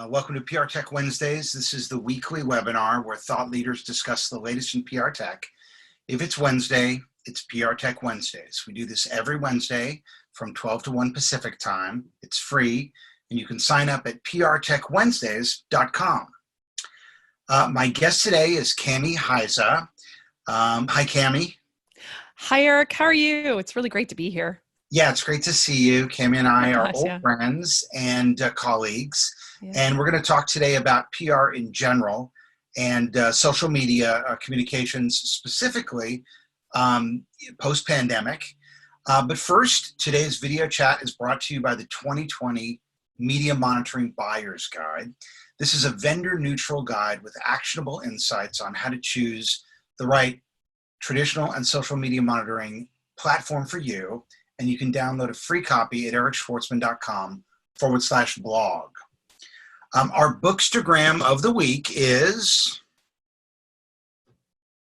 Welcome to PR Tech Wednesdays. This is the weekly webinar where thought leaders discuss the latest in PR tech. If it's Wednesday, it's PR Tech Wednesdays. We do this every Wednesday from 12 to 1 Pacific time. It's free, and you can sign up at prtechwednesdays.com. My guest today is Kami Huyse. Hi, Kami. Hi, Eric. How are you? It's really great to be here. Yeah, it's great to see you. Kami and I are old Yeah. friends and colleagues, Yeah. and we're going to talk today about PR in general and social media communications specifically post-pandemic. But first, today's video chat is brought to you by the 2020 Media Monitoring Buyer's Guide. This is a vendor-neutral guide with actionable insights on how to choose the right traditional and social media monitoring platform for you. And you can download a free copy at ericschwartzman.com/blog. Our bookstagram of the week is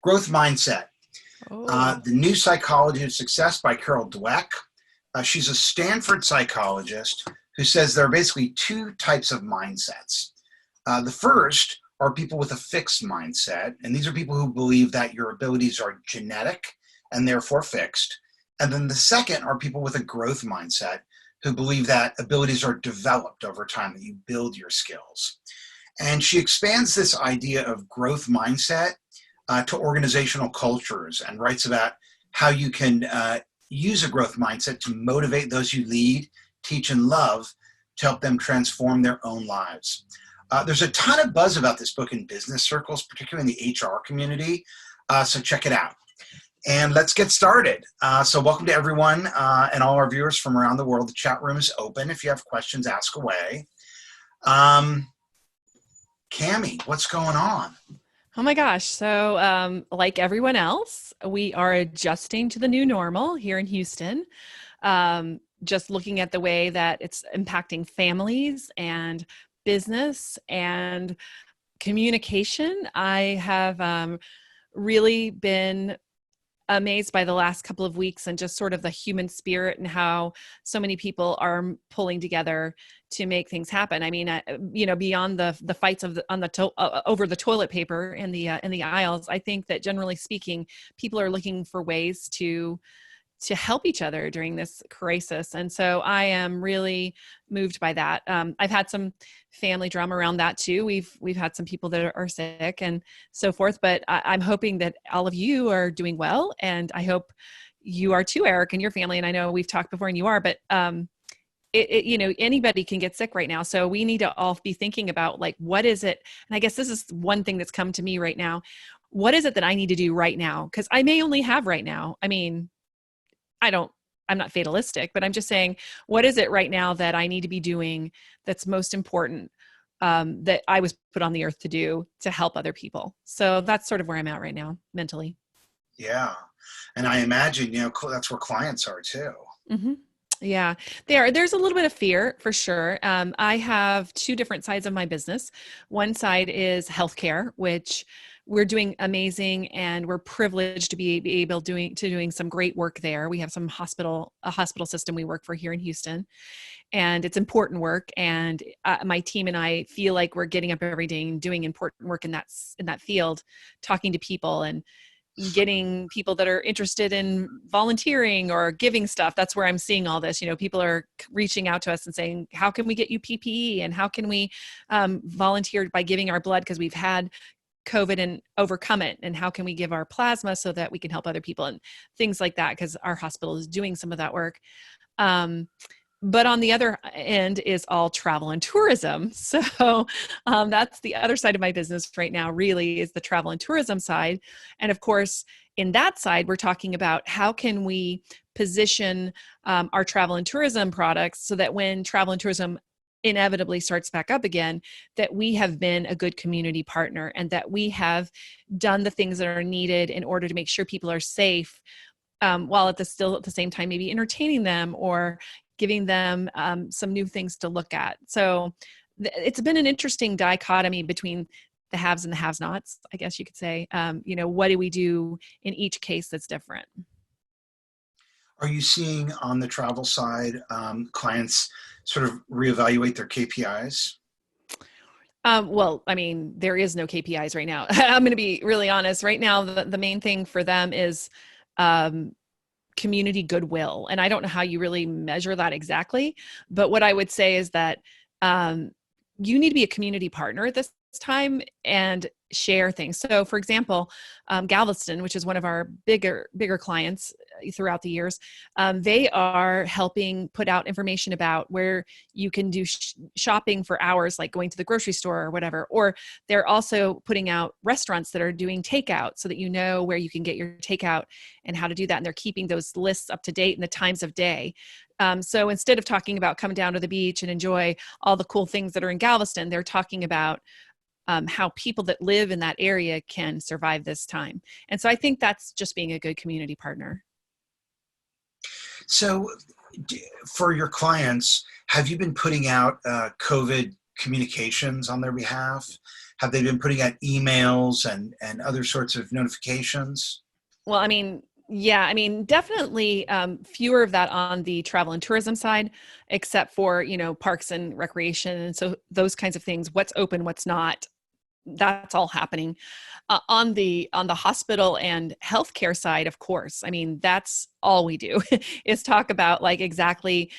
Growth Mindset. The New Psychology of Success by Carol Dweck. She's a Stanford psychologist who says there are basically two types of mindsets. The first are people with a fixed mindset, and these are people who believe that your abilities are genetic and therefore fixed. And then the second are people with a growth mindset who believe that abilities are developed over time, that you build your skills. And she expands this idea of growth mindset to organizational cultures and writes about how you can use a growth mindset to motivate those you lead, teach, and love to help them transform their own lives. There's a ton of buzz about this book in business circles, particularly in the HR community, so check it out. And let's get started. So welcome to everyone and all our viewers from around the world. The chat room is open. If you have questions, ask away. Kami, what's going on? Oh my gosh. So like everyone else, we are adjusting to the new normal here in Houston. Just looking at the way that it's impacting families and business and communication. I have really been amazed by the last couple of weeks and just sort of the human spirit and how so many people are pulling together to make things happen. I mean, beyond the fights of over the toilet paper in the aisles, I think that generally speaking, people are looking for ways to help each other during this crisis. And so I am really moved by that. I've had some family drama around that too. We've had some people that are sick and so forth, but I'm hoping that all of you are doing well. And I hope you are too, Eric, and your family. And I know we've talked before and you are, but anybody can get sick right now. So we need to all be thinking about like, what is it? And I guess this is one thing that's come to me right now. What is it that I need to do right now? Because I may only have right now. I mean, I'm not fatalistic, but I'm just saying, what is it right now that I need to be doing that's most important, that I was put on the earth to do to help other people? So that's sort of where I'm at right now, mentally. Yeah. And I imagine, that's where clients are too. Mm-hmm. Yeah, there's a little bit of fear for sure. I have two different sides of my business. One side is healthcare, which we're doing amazing, and we're privileged to be able doing some great work there. We have a hospital system we work for here in Houston, and it's important work. And my team and I feel like we're getting up every day and doing important work in that field, talking to people and getting people that are interested in volunteering or giving stuff. That's where I'm seeing all this. People are reaching out to us and saying, how can we get you PPE? And how can we volunteer by giving our blood because we've had COVID and overcome it? And how can we give our plasma so that we can help other people and things like that? Because our hospital is doing some of that work. But on the other end is all travel and tourism. So that's the other side of my business right now, really, is the travel and tourism side. And of course, in that side, we're talking about how can we position our travel and tourism products so that when travel and tourism inevitably starts back up again, that we have been a good community partner and that we have done the things that are needed in order to make sure people are safe, while at the same time maybe entertaining them or giving them some new things to look at. So it's been an interesting dichotomy between the haves and the have-nots, I guess you could say. What do we do in each case that's different? Are you seeing on the travel side clients sort of reevaluate their KPIs? Well, I mean, there is no KPIs right now. I'm going to be really honest. Right now, the main thing for them is um, community goodwill. And I don't know how you really measure that exactly, but what I would say is that um, you need to be a community partner at this time and share things. So, for example, Galveston, which is one of our bigger clients throughout the years, they are helping put out information about where you can do shopping for hours, like going to the grocery store or whatever. Or they're also putting out restaurants that are doing takeout so that you know where you can get your takeout and how to do that. And they're keeping those lists up to date and the times of day. So instead of talking about come down to the beach and enjoy all the cool things that are in Galveston, they're talking about how people that live in that area can survive this time. And so I think that's just being a good community partner. So, for your clients, have you been putting out COVID communications on their behalf? Have they been putting out emails and other sorts of notifications? Well, I mean, yeah, I mean, definitely fewer of that on the travel and tourism side, except for, parks and recreation. And so those kinds of things, what's open, what's not, that's all happening. On the hospital and healthcare side, of course, I mean, that's all we do is talk about like exactly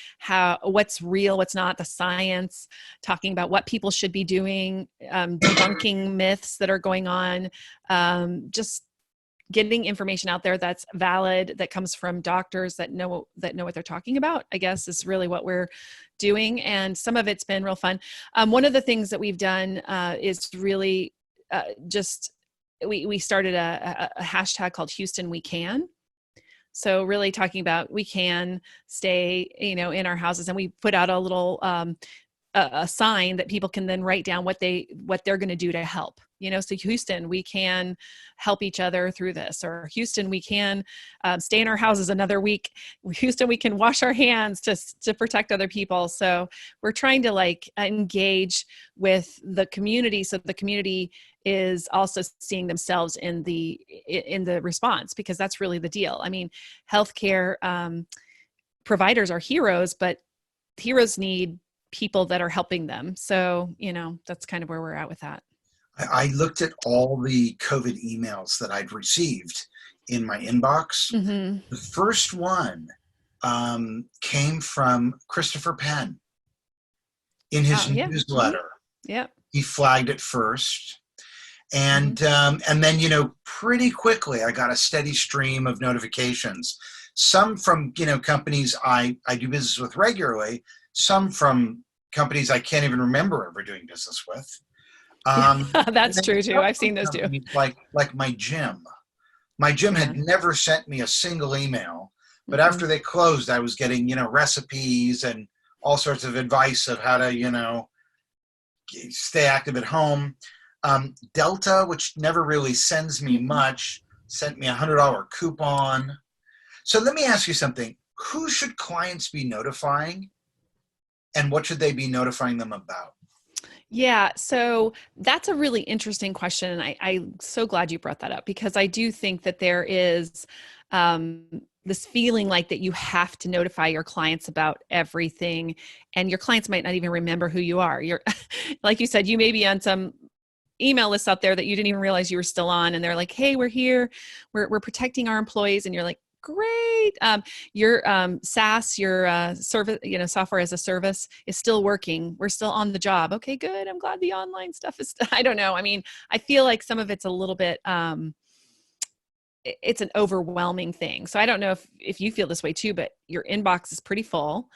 what's real, what's not, the science, talking about what people should be doing, debunking myths that are going on, just getting information out there that's valid, that comes from doctors that know what they're talking about, I guess, is really what we're doing. And some of it's been real fun. One of the things that we've done is really just we started a hashtag called Houston We Can. So really talking about we can stay, in our houses, and we put out a little a sign that people can then write down what they're going to do to help. So Houston, we can help each other through this, or Houston, we can stay in our houses another week. Houston, we can wash our hands to protect other people. So we're trying to like engage with the community, so the community is also seeing themselves in the response, because that's really the deal. I mean, healthcare providers are heroes, but heroes need people that are helping them. So, that's kind of where we're at with that. I looked at all the COVID emails that I'd received in my inbox. Mm-hmm. The first one came from Christopher Penn in his newsletter. Mm-hmm. Yeah. He flagged it first. And then, pretty quickly, I got a steady stream of notifications, some from, companies I do business with regularly, some from companies I can't even remember ever doing business with. That's true too. I've seen those too. Like my gym. My gym had never sent me a single email, but after they closed, I was getting, recipes and all sorts of advice of how to, stay active at home. Delta, which never really sends me much, sent me $100 coupon. So let me ask you something. Who should clients be notifying, and what should they be notifying them about? Yeah, so that's a really interesting question. And I'm so glad you brought that up, because I do think that there is this feeling like that you have to notify your clients about everything, and your clients might not even remember who you are. You're, like you said, you may be on some email lists out there that you didn't even realize you were still on, and they're like, hey, we're here, we're protecting our employees, and you're like, great. Your SaaS, your service, software as a service is still working. We're still on the job. Okay, good. I'm glad the online stuff is, I don't know. I mean, I feel like some of it's a little bit, it's an overwhelming thing. So I don't know if you feel this way too, but your inbox is pretty full.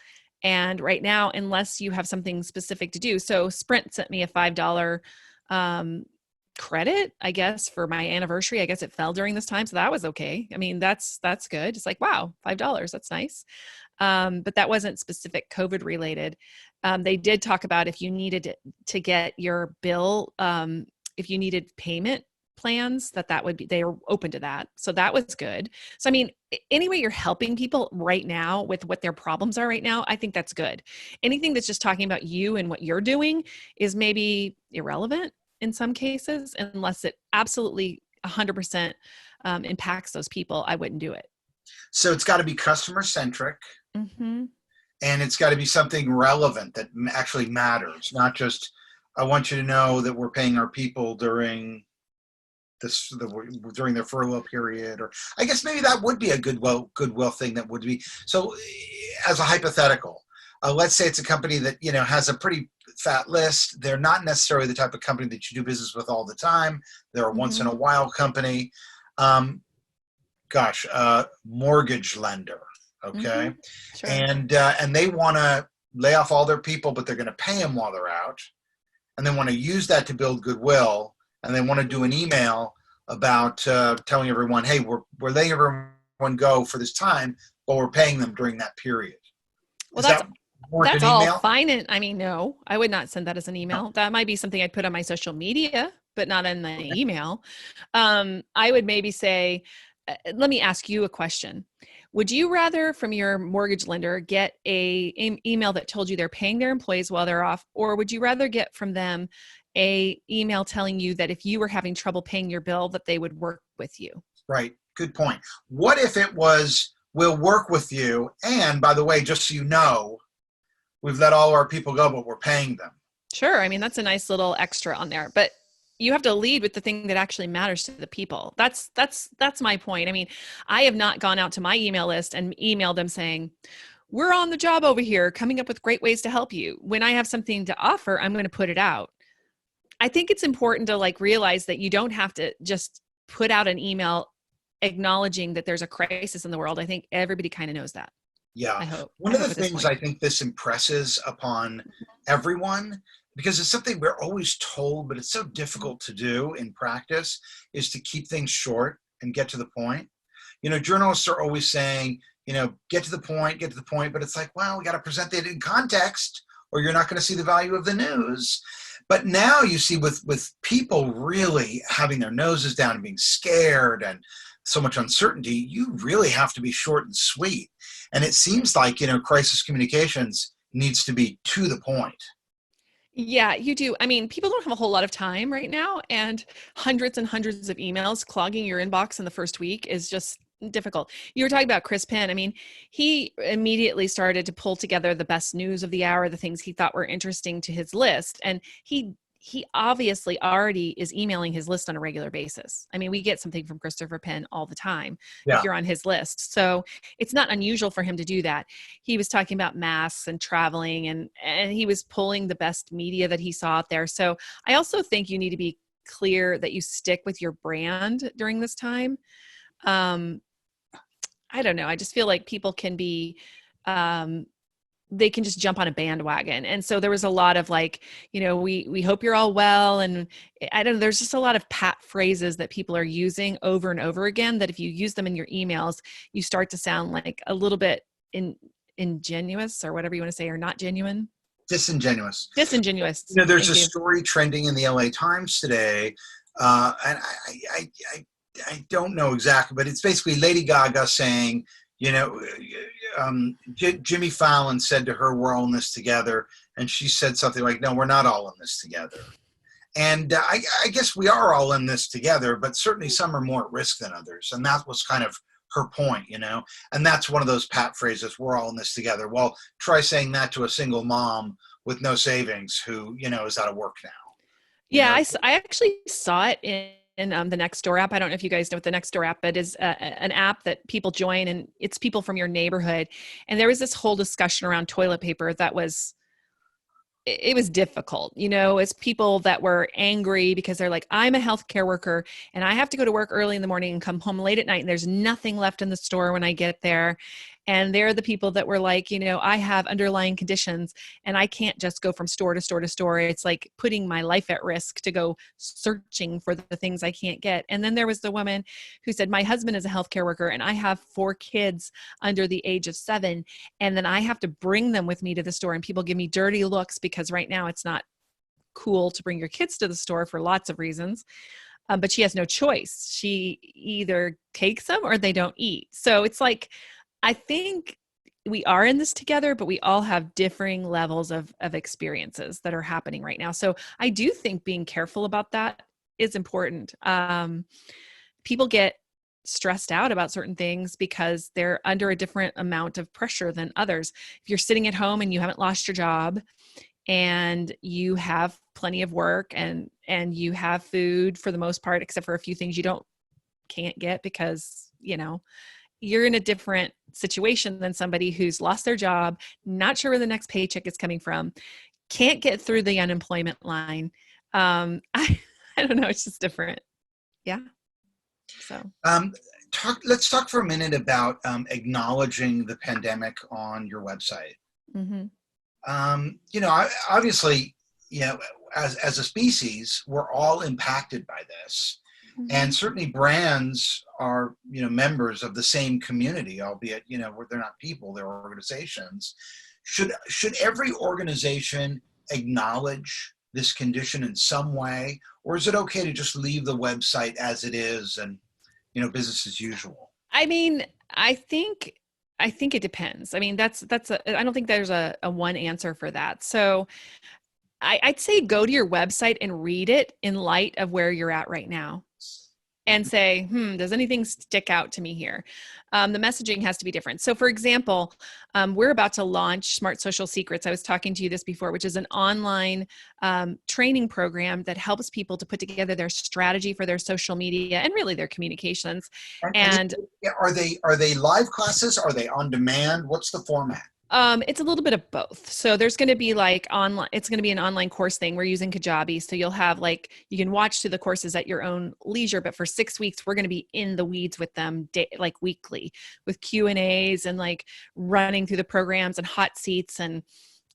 And right now, unless you have something specific to do. So Sprint sent me a $5 credit, I guess, for my anniversary. I guess it fell during this time, so that was okay. I mean, that's good. It's like, wow, $5, that's nice. But that wasn't specific COVID related. They did talk about if you needed to get your bill, if you needed payment plans, that would be, they are open to that. So that was good. So I mean, anyway, you're helping people right now with what their problems are right now, I think that's good. Anything that's just talking about you and what you're doing is maybe irrelevant in some cases, unless it absolutely 100% impacts those people. I wouldn't do it. So it's got to be customer centric, Mm-hmm. and it's got to be something relevant that actually matters, not just I want you to know that we're paying our people during during their furlough period, or I guess maybe that would be a goodwill thing that would be. So as a hypothetical, let's say it's a company that, has a pretty fat list. They're not necessarily the type of company that you do business with all the time. They're a once in a while company. Mortgage lender. Okay. Sure. And they want to lay off all their people, but they're going to pay them while they're out. And they want to use that to build goodwill. And they want to do an email about telling everyone, hey, we're letting everyone go for this time, but we're paying them during that period. Well, that's all fine. And I mean, no, I would not send that as an email. No. That might be something I'd put on my social media, but not in the email. I would maybe say, let me ask you a question. Would you rather from your mortgage lender get an email that told you they're paying their employees while they're off, or would you rather get from them a email telling you that if you were having trouble paying your bill, that they would work with you? Right. Good point. What if it was, we'll work with you, and by the way, just so you know, we've let all our people go, but we're paying them. Sure. I mean, that's a nice little extra on there, but you have to lead with the thing that actually matters to the people. That's my point. I mean, I have not gone out to my email list and emailed them saying, we're on the job over here, coming up with great ways to help you. When I have something to offer, I'm going to put it out. I think it's important to realize that you don't have to just put out an email acknowledging that there's a crisis in the world. I think everybody kind of knows that. Yeah. I hope. One of the things I think this impresses upon everyone, because it's something we're always told, but it's so difficult to do in practice, is to keep things short and get to the point. Journalists are always saying, get to the point, but it's like, well, we got to present it in context or you're not going to see the value of the news. But now you see with people really having their noses down and being scared and so much uncertainty, you really have to be short and sweet. And it seems like, crisis communications needs to be to the point. Yeah, you do. I mean, people don't have a whole lot of time right now, and hundreds and hundreds of emails clogging your inbox in the first week is just difficult. You were talking about Chris Penn. I mean, he immediately started to pull together the best news of the hour, the things he thought were interesting to his list. And he obviously already is emailing his list on a regular basis. I mean, we get something from Christopher Penn all the time if you're on his list. So it's not unusual for him to do that. He was talking about masks and traveling, and he was pulling the best media that he saw out there. So I also think you need to be clear that you stick with your brand during this time. I don't know. I just feel like people can be, they can just jump on a bandwagon. And so there was a lot of we hope you're all well. And I don't know, there's just a lot of pat phrases that people are using over and over again, that if you use them in your emails, you start to sound like a little bit ingenuous or whatever you want to say, or not genuine. Disingenuous. There's a story trending in the LA Times today. And I don't know exactly, but it's basically Lady Gaga saying, Jimmy Fallon said to her, we're all in this together. And she said something like, no, we're not all in this together. And I guess we are all in this together, but certainly some are more at risk than others. And that was kind of her point, and that's one of those pat phrases, we're all in this together. Well, try saying that to a single mom with no savings who, is out of work now. Yeah, I actually saw it in the Nextdoor app. I don't know if you guys know what the Nextdoor app, but is an app that people join, and it's people from your neighborhood. And there was this whole discussion around toilet paper that was difficult. It's people that were angry because they're like, I'm a healthcare worker and I have to go to work early in the morning and come home late at night, and there's nothing left in the store when I get there. And they're the people that were like, I have underlying conditions and I can't just go from store to store to store. It's like putting my life at risk to go searching for the things I can't get. And then there was the woman who said, my husband is a healthcare worker and I have 4 kids under the age of 7. And then I have to bring them with me to the store, and people give me dirty looks because right now it's not cool to bring your kids to the store for lots of reasons. But she has no choice. She either takes them or they don't eat. So it's like, I think we are in this together, but we all have differing levels of experiences that are happening right now. So I do think being careful about that is important. People get stressed out about certain things because they're under a different amount of pressure than others. If you're sitting at home and you haven't lost your job and you have plenty of work and you have food for the most part, except for a few things you can't get because, you're in a different situation than somebody who's lost their job, not sure where the next paycheck is coming from, can't get through the unemployment line. I don't know. It's just different. Yeah. So, let's talk for a minute about acknowledging the pandemic on your website. mm-hmm. Obviously, as a species, we're all impacted by this. Mm-hmm. And certainly brands are, members of the same community, albeit, where they're not people, they're organizations. Should every organization acknowledge this condition in some way, or is it okay to just leave the website as it is and, business as usual? I mean, I think it depends. I mean, I don't think there's a one answer for that. So I'd say go to your website and read it in light of where you're at right now and say, does anything stick out to me here? The messaging has to be different. So for example, we're about to launch Smart Social Secrets. I was talking to you this before, which is an online training program that helps people to put together their strategy for their social media and really their communications. And are they live classes? Are they on demand? What's the format? It's a little bit of both. So there's going to be online, it's going to be an online course thing. We're using Kajabi. So you'll have you can watch through the courses at your own leisure, but for 6 weeks, we're going to be in the weeds with them weekly with Q&As and running through the programs and hot seats and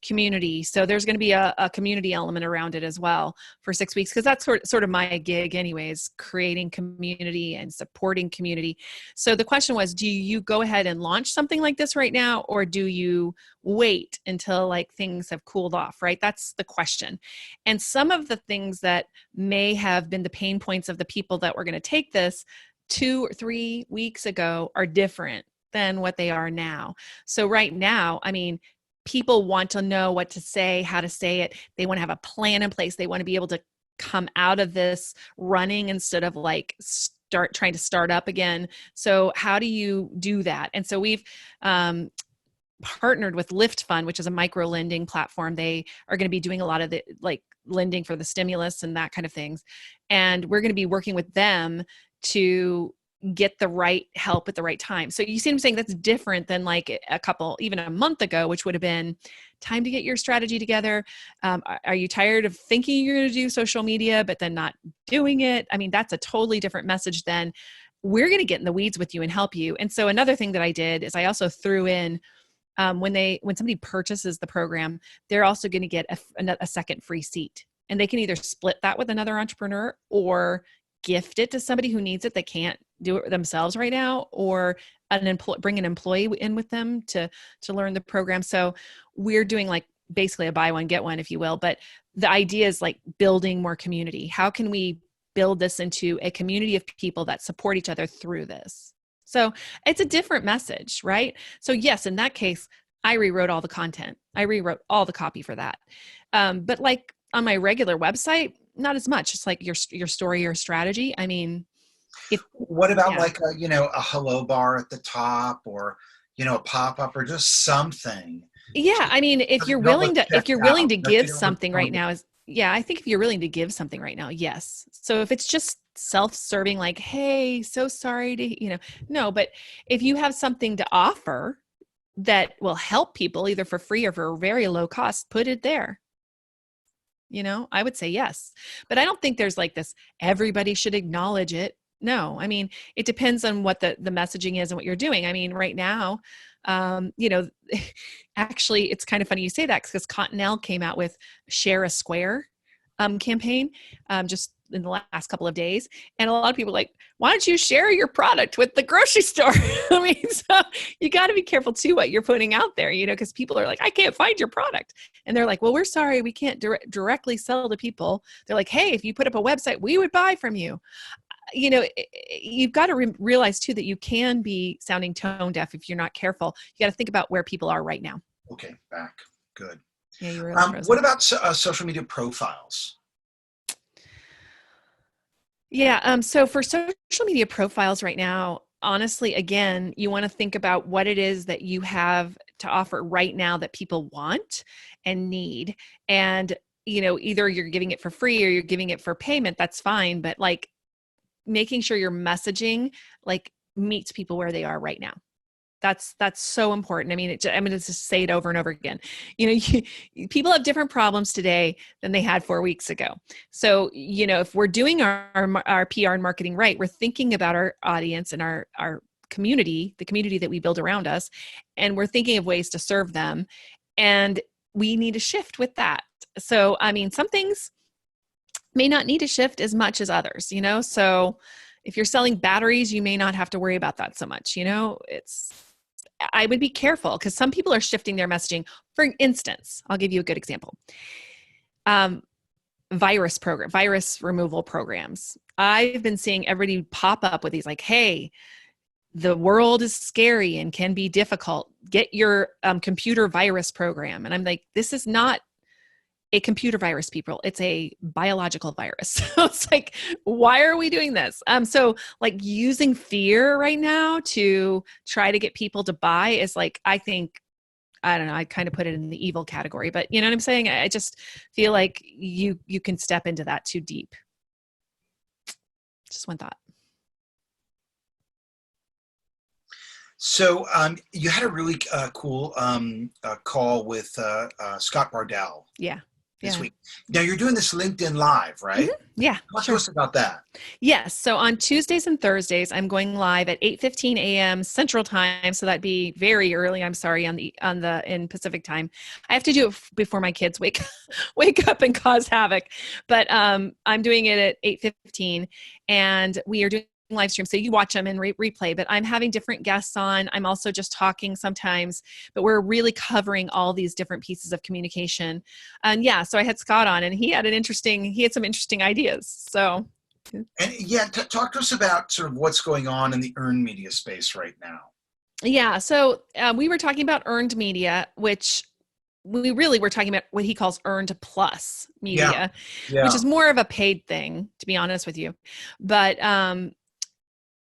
community. So there's going to be a community element around it as well for 6 weeks, because that's sort of my gig anyways, creating community and supporting community. So the question was, do you go ahead and launch something like this right now, or do you wait until things have cooled off, right? That's the question. And some of the things that may have been the pain points of the people that were going to take this 2 or 3 weeks ago are different than what they are now. So right now, I mean, people want to know what to say, how to say it. They want to have a plan in place. They want to be able to come out of this running instead of trying to start up again. So how do you do that? And so we've partnered with Lift Fund, which is a micro lending platform. They are going to be doing a lot of the lending for the stimulus and that kind of things. And we're going to be working with them to get the right help at the right time. So you see what I'm saying? That's different than even a month ago, which would have been time to get your strategy together. Are you tired of thinking you're going to do social media, but then not doing it? I mean, that's a totally different message than we're going to get in the weeds with you and help you. And so another thing that I did is I also threw in, when somebody purchases the program, they're also going to get a second free seat, and they can either split that with another entrepreneur or gift it to somebody who needs it that can't do it themselves right now, or bring an employee in with them to learn the program. So we're doing basically a buy one, get one, if you will. But the idea is building more community. How can we build this into a community of people that support each other through this? So it's a different message, right? So yes, in that case, I rewrote all the content. I rewrote all the copy for that. But on my regular website, not as much. It's your story or strategy. I mean, what about a hello bar at the top, or a pop-up, or just something? Yeah, I mean, if you're willing to give something right now, I think if you're willing to give something right now, yes. So if it's just self-serving, hey, so sorry to, no, but if you have something to offer that will help people either for free or for a very low cost, put it there. I would say yes, but I don't think there's this, everybody should acknowledge it. No, I mean, it depends on what the messaging is and what you're doing. I mean, right now, actually, it's kind of funny you say that, because Continental came out with Share a Square campaign just in the last couple of days. And a lot of people are like, why don't you share your product with the grocery store? I mean, so you got to be careful too what you're putting out there, because people are like, I can't find your product. And they're like, well, we're sorry, we can't directly sell to people. They're like, hey, if you put up a website, we would buy from you. You've got to realize too that you can be sounding tone deaf if you're not careful. You got to think about where people are right now. Okay, back. Good. Yeah, you were. What about social media profiles? Yeah. So for social media profiles right now, honestly, again, you want to think about what it is that you have to offer right now that people want and need. And, either you're giving it for free or you're giving it for payment, that's fine. But like making sure your messaging like meets people where they are right now. That's so important. I mean, I'm going to just say it over and over again. People have different problems today than they had 4 weeks ago. So, if we're doing our PR and marketing right, we're thinking about our audience and our community, the community that we build around us, and we're thinking of ways to serve them. And we need to shift with that. So, I mean, some things may not need to shift as much as others, So if you're selling batteries, you may not have to worry about that so much. I would be careful because some people are shifting their messaging. For instance, I'll give you a good example. Virus removal programs. I've been seeing everybody pop up with these like, hey, the world is scary and can be difficult. Get your computer virus program. And I'm like, this is not a computer virus, people. It's a biological virus. So it's like, why are we doing this? So like using fear right now to try to get people to buy is like, I don't know, I kind of put it in the evil category, but you know what I'm saying? I just feel like you can step into that too deep. Just one thought. So you had a really cool call with Scott Bardell. Yeah. This week. Now you're doing this LinkedIn Live, right? Mm-hmm. Yeah. Talk to us about that. Yes. So on Tuesdays and Thursdays, I'm going live at 8:15 a.m. Central Time. So that'd be very early. I'm sorry, in Pacific Time. I have to do it before my kids wake up and cause havoc. But I'm doing it at 8:15, and we are doing live stream, so you watch them and replay, but I'm having different guests on. I'm also just talking sometimes, but we're really covering all these different pieces of communication. And yeah, so I had Scott on, and he had some interesting ideas. So and yeah, talk to us about sort of what's going on in the earned media space right now. Yeah, so we were talking about earned media, which we really were talking about what he calls earned plus media, which is more of a paid thing, to be honest with you. But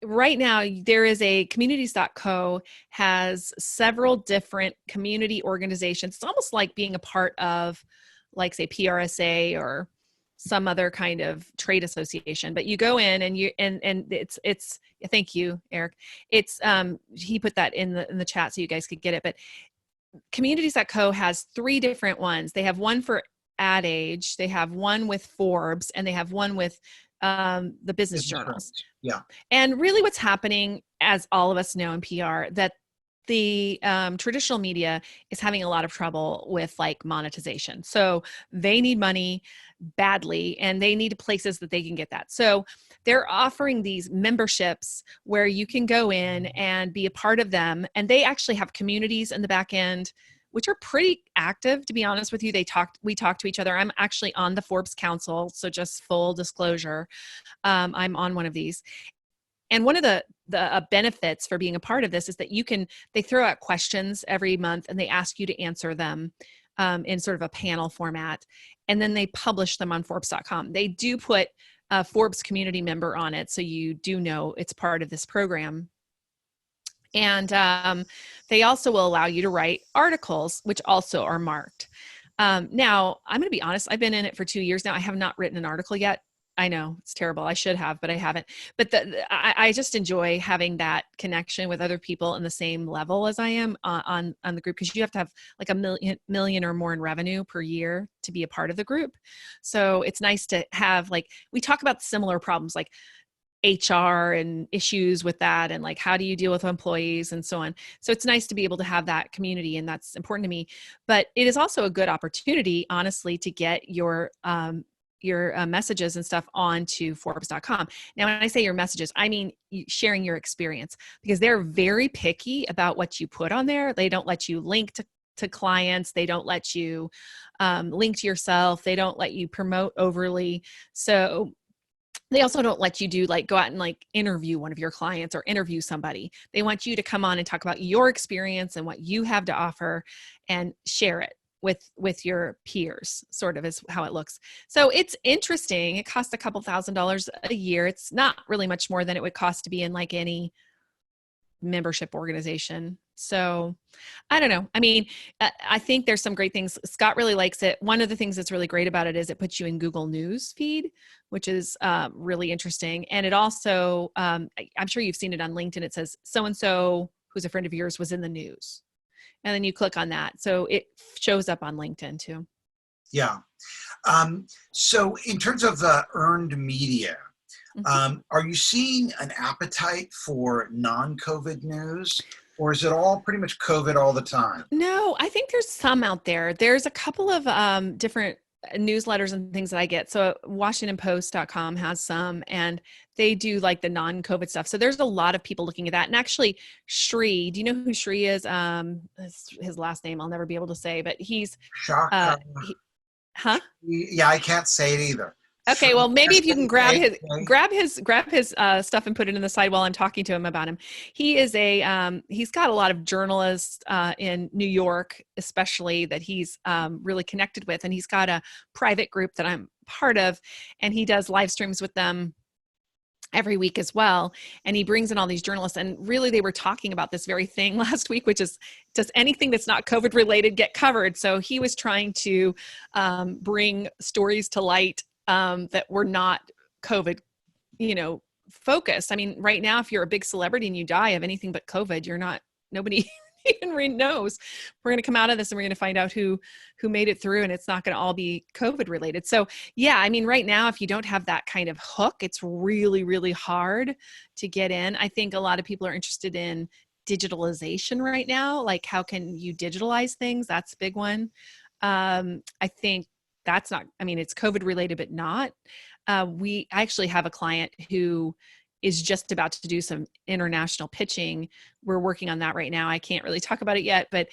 right now, there is a communities.co has several different community organizations. It's almost like being a part of, like, say, PRSA or some other kind of trade association. But you go in and it's thank you, Eric. It's he put that in the chat so you guys could get it. But communities.co has 3 different ones. They have one for Ad Age, they have one with Forbes, and they have one with the business journals. Yeah. And really what's happening, as all of us know in PR, that the traditional media is having a lot of trouble with like monetization. So they need money badly, and they need places that they can get that. So they're offering these memberships where you can go in and be a part of them. And they actually have communities in the back end, which are pretty active, to be honest with you. We talk to each other. I'm actually on the Forbes Council, so just full disclosure, I'm on one of these. And one of the benefits for being a part of this is that they throw out questions every month, and they ask you to answer them in sort of a panel format, and then they publish them on Forbes.com. They do put a Forbes community member on it, so you do know it's part of this program. And they also will allow you to write articles, which also are marked. Now, I'm going to be honest. I've been in it for 2 years now. I have not written an article yet. I know it's terrible. I should have, but I haven't. But I just enjoy having that connection with other people in the same level as I am on the group, because you have to have like a million or more in revenue per year to be a part of the group. So it's nice to have, like, we talk about similar problems like HR and issues with that, and like how do you deal with employees and so on. So it's nice to be able to have that community, and that's important to me. But it is also a good opportunity, honestly, to get your messages and stuff onto Forbes.com. Now, when I say your messages, I mean sharing your experience, because they're very picky about what you put on there. They don't let you link to clients. They don't let you link to yourself. They don't let you promote overly. So they also don't let you go out and like interview one of your clients or interview somebody. They want you to come on and talk about your experience and what you have to offer and share it with your peers, sort of is how it looks. So it's interesting. It costs a couple $1,000s a year. It's not really much more than it would cost to be in like any membership organization. So I don't know. I mean, I think there's some great things. Scott really likes it. One of the things that's really great about it is it puts you in Google News feed, which is really interesting. And it also, I'm sure you've seen it on LinkedIn. It says so-and-so who's a friend of yours was in the news. And then you click on that. So it shows up on LinkedIn too. Yeah. So in terms of earned media, are you seeing an appetite for non-COVID news, or is it all pretty much COVID all the time? No, I think there's some out there. There's a couple of different newsletters and things that I get. So WashingtonPost.com has some, and they do like the non-COVID stuff. So there's a lot of people looking at that. And actually, Shri, do you know who Shri is? His last name I'll never be able to say, but he's Shaka. huh? Yeah, I can't say it either. Okay, well, maybe if you can grab his stuff and put it in the side while I'm talking to him about him. He is he's got a lot of journalists in New York, especially, that he's really connected with, and he's got a private group that I'm part of, and he does live streams with them every week as well. And he brings in all these journalists, and really they were talking about this very thing last week, which is, does anything that's not COVID related get covered? So he was trying to bring stories to light that were not COVID, focused. I mean, right now, if you're a big celebrity and you die of anything but COVID, nobody even really knows. We're going to come out of this and we're going to find out who made it through, and it's not going to all be COVID related. So yeah, I mean, right now, if you don't have that kind of hook, it's really, really hard to get in. I think a lot of people are interested in digitalization right now. Like, how can you digitalize things? That's a big one. I think that's not, I mean, it's COVID related, but not. I actually have a client who is just about to do some international pitching. We're working on that right now. I can't really talk about it yet, but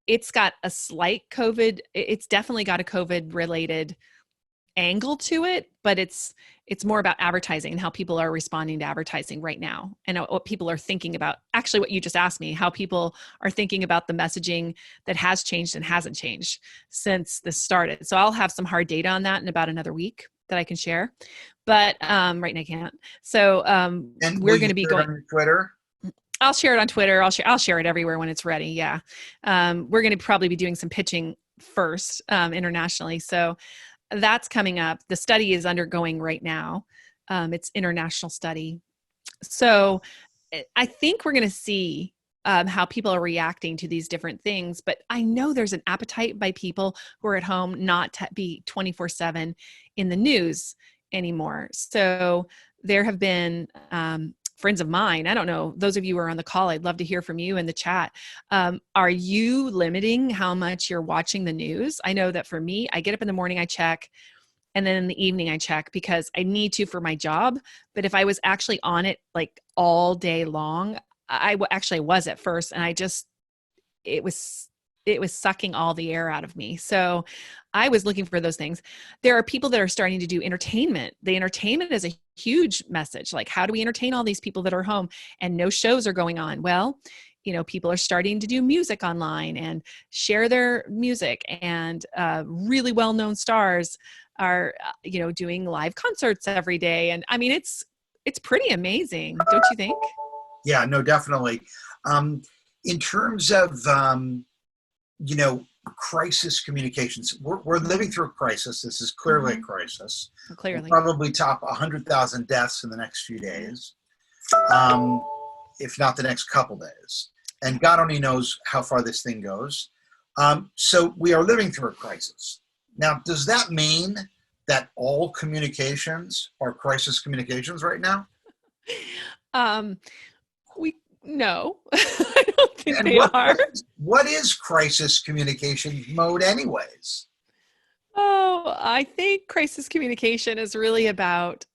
it's got a slight COVID. It's definitely got a COVID related angle to it, but it's more about advertising and how people are responding to advertising right now, and what people are thinking about. Actually, what you just asked me, how people are thinking about the messaging that has changed and hasn't changed since this started. So I'll have some hard data on that in about another week that I can share, but right now I can't. So And we're going to be going on your Twitter. I'll share it on Twitter. I'll share it everywhere when it's ready. Yeah. We're going to probably be doing some pitching first internationally. So that's coming up. The study is undergoing right now. It's international study. So I think we're going to see how people are reacting to these different things. But I know there's an appetite by people who are at home not to be 24/7 in the news anymore. So there have been friends of mine, I don't know, those of you who are on the call, I'd love to hear from you in the chat. Are you limiting how much you're watching the news? I know that for me, I get up in the morning, I check, and then in the evening I check because I need to for my job. But if I was actually on it like all day long, I actually was at first, and it was sucking all the air out of me. So I was looking for those things. There are people that are starting to do entertainment. The entertainment is a huge message. Like, how do we entertain all these people that are home and no shows are going on? Well, people are starting to do music online and share their music, and really well-known stars are, doing live concerts every day. And I mean, it's pretty amazing, don't you think? Yeah, no, definitely. In terms of, crisis communications, we're living through a crisis. This is clearly a crisis. Clearly. We'll probably top 100,000 deaths in the next few days, if not the next couple days. And God only knows how far this thing goes. So we are living through a crisis. Now, does that mean that all communications are crisis communications right now? No, I don't think they are. What is crisis communication mode anyways? Oh, I think crisis communication is really about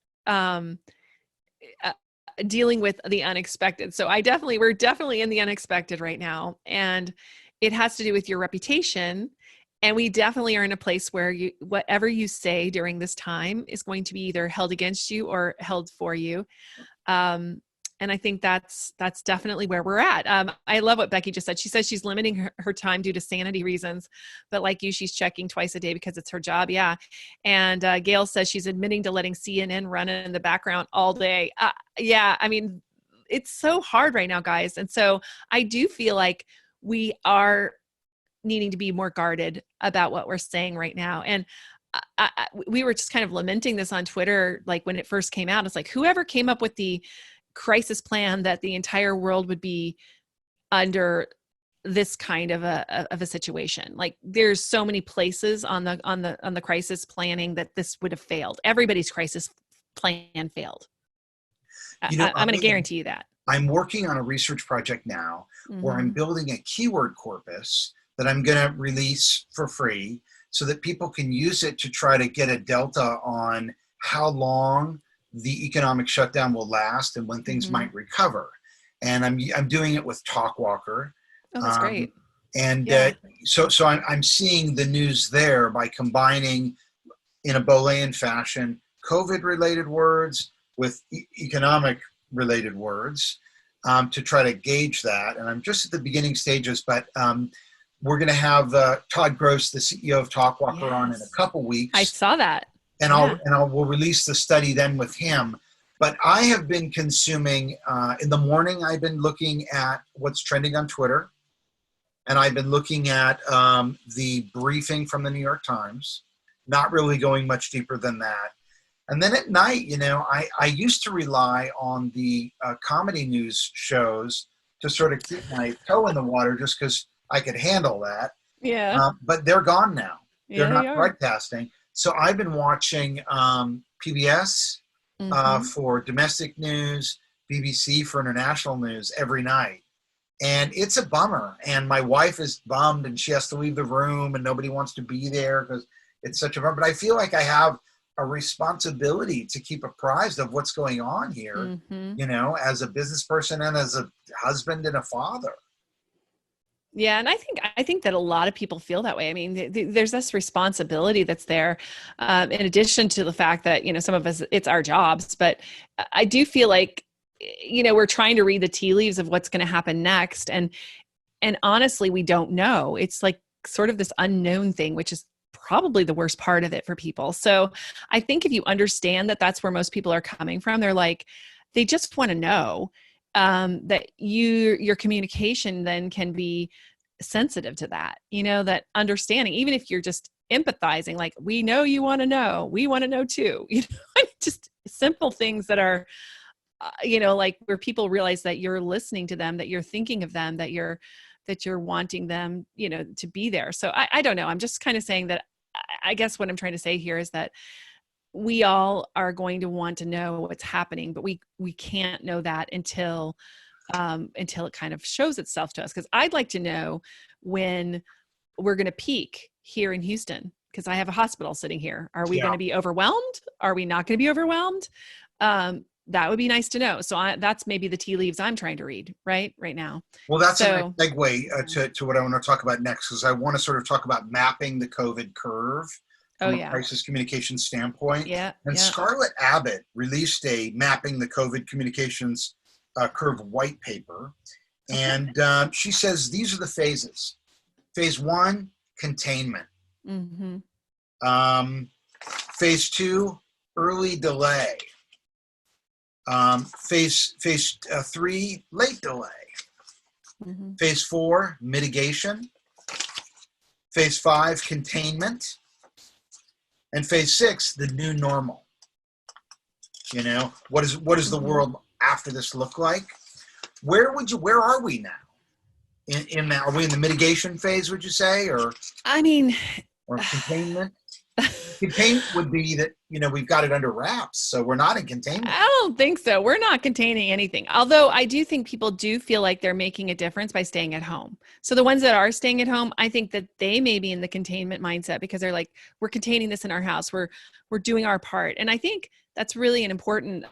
dealing with the unexpected. So we're definitely in the unexpected right now. And it has to do with your reputation. And we definitely are in a place where whatever you say during this time is going to be either held against you or held for you. And I think that's definitely where we're at. I love what Becky just said. She says she's limiting her time due to sanity reasons, but like you, she's checking twice a day because it's her job. Yeah. And Gail says she's admitting to letting CNN run in the background all day. Yeah. I mean, it's so hard right now, guys. And so I do feel like we are needing to be more guarded about what we're saying right now. And we were just kind of lamenting this on Twitter, like when it first came out. It's like whoever came up with the crisis plan that the entire world would be under this kind of a situation. Like there's so many places on the crisis planning that this would have failed. Everybody's crisis plan failed. I'm going to guarantee you that. I'm working on a research project now where I'm building a keyword corpus that I'm going to release for free so that people can use it to try to get a delta on how long the economic shutdown will last and when things might recover. And I'm doing it with Talkwalker. Oh, that's great. And so I'm seeing the news there by combining in a Boolean fashion COVID-related words with economic related words to try to gauge that. And I'm just at the beginning stages, but we're going to have Todd Gross, the CEO of Talkwalker, on in a couple weeks. I saw that. And we'll release the study then with him. But I have been consuming, in the morning, I've been looking at what's trending on Twitter. And I've been looking at the briefing from the New York Times, not really going much deeper than that. And then at night, I used to rely on the comedy news shows to sort of keep my toe in the water just because I could handle that. Yeah. But they're gone now. They're not they broadcasting. So I've been watching PBS for domestic news, BBC for international news every night. And it's a bummer. And my wife is bummed and she has to leave the room and nobody wants to be there because it's such a bummer. But I feel like I have a responsibility to keep apprised of what's going on here, as a business person and as a husband and a father. Yeah. And I think that a lot of people feel that way. I mean, there's this responsibility that's there, in addition to the fact that, some of us, it's our jobs, but I do feel like, we're trying to read the tea leaves of what's going to happen next. And honestly, we don't know. It's like sort of this unknown thing, which is probably the worst part of it for people. So I think if you understand that that's where most people are coming from, they're like, they just want to know that your communication then can be sensitive to that, that understanding, even if you're just empathizing, like, we know you want to know, we want to know too, just simple things that are, like where people realize that you're listening to them, that you're thinking of them, that you're wanting them, to be there. So I don't know. I'm just kind of saying that I guess what I'm trying to say here is that we all are going to want to know what's happening, but we can't know that until it kind of shows itself to us. Because I'd like to know when we're going to peak here in Houston, because I have a hospital sitting here. Are we going to be overwhelmed? Are we not going to be overwhelmed? That would be nice to know. So that's maybe the tea leaves I'm trying to read right now. Well, that's a nice segue to what I want to talk about next, because I want to sort of talk about mapping the COVID curve from a crisis communication standpoint. And Scarlett Abbott released a mapping the COVID communications curve white paper. And she says these are the phases. Phase 1, containment. Phase 2, early delay. Phase 3, late delay. Phase 4, mitigation. Phase 5, containment. And phase 6, the new normal. What does the world after this look like? Where are we now? In that, are we in the mitigation phase, would you say, or containment? Containment would be that, we've got it under wraps, so we're not in containment. I don't think so. We're not containing anything. Although I do think people do feel like they're making a difference by staying at home. So the ones that are staying at home, I think that they may be in the containment mindset because they're like, we're containing this in our house. We're doing our part. And I think that's really an important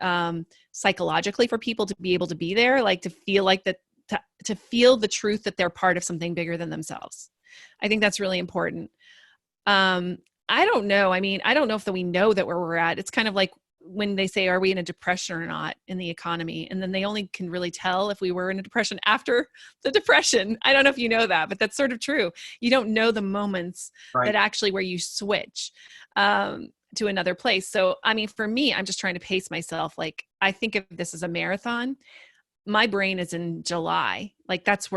psychologically for people to be able to be there, like to feel like that, to feel the truth that they're part of something bigger than themselves. I think that's really important. I don't know. I mean, I don't know if we know that where we're at. It's kind of like when they say, are we in a depression or not in the economy? And then they only can really tell if we were in a depression after the depression. I don't know if you know that, but that's sort of true. You don't know the moments that actually where you switch to another place. So, I mean, for me, I'm just trying to pace myself. Like, I think of this as a marathon. my brain is in July. Like that's